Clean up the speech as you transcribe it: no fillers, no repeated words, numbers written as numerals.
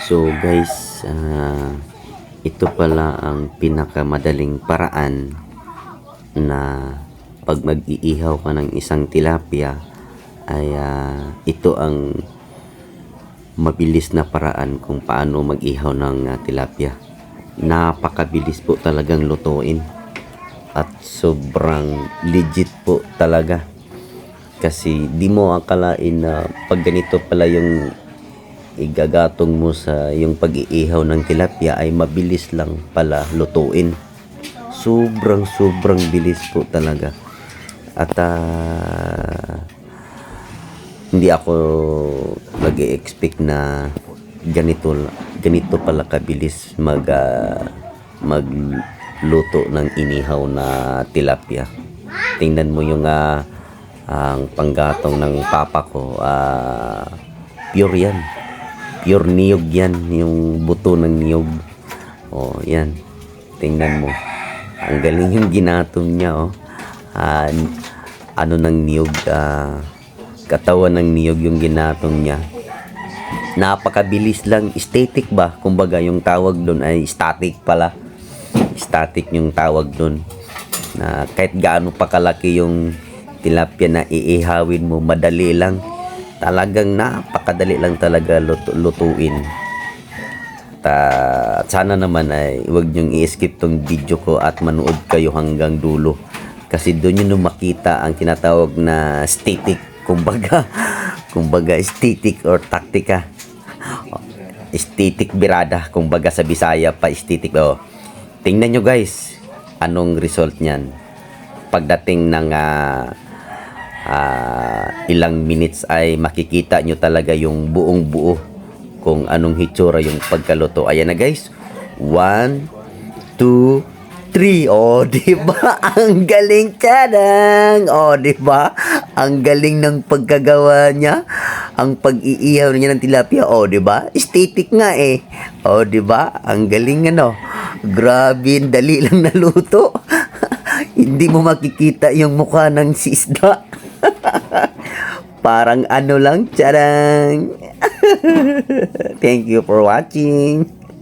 So guys, ito pala ang pinakamadaling paraan na pag mag-iihaw ka ng isang tilapia ay ito ang mabilis na paraan kung paano mag-ihaw ng tilapia. Napakabilis po talagang lutuin at sobrang legit po talaga, kasi di mo akalain na pag ganito pala yung igagatong mo sa yung pag-iihaw ng tilapia ay mabilis lang pala lutuin. Sobrang bilis po talaga. At hindi ako nag-expect na ganito pala kabilis magluto ng inihaw na tilapia. Tingnan mo yung ang panggatong ng papa ko, pure yan. Pure niyog yan, yung buto ng niyog. Oh, yan. Tingnan mo. Ang galing yung ginatong niya, oh. Ano ng niyog, katawan ng niyog yung ginatong niya. Napakabilis lang, static ba? Kumbaga yung tawag doon ay static pala. Static yung tawag doon. Na kahit gaano pa kalaki yung tilapia na iihawin mo, madali lang. Talagang napakadali lang talaga lutuin. At sana naman ay huwag niyong i-skip tong video ko at manood kayo hanggang dulo, kasi doon nyo makita ang tinatawag na static, kumbaga static or taktika. Static birada, kumbaga sa Bisaya pa static. Tingnan nyo guys anong result niyan pagdating ng ilang minutes ay makikita nyo talaga yung buong buo kung anong hitsura yung pagkaluto. Ayan na guys, 1, 2, 3. Oh, diba? Ang galing, tadang! Oh, diba? Ang galing ng pagkagawa niya. Ang pag-iihaw niya ng tilapia. Oh, diba? Static nga eh. Oh, diba? Ang galing ano. Grabe, dali lang naluto. Hindi mo makikita yung mukha ng sisda. Parang ano lang, charang. Thank you for watching.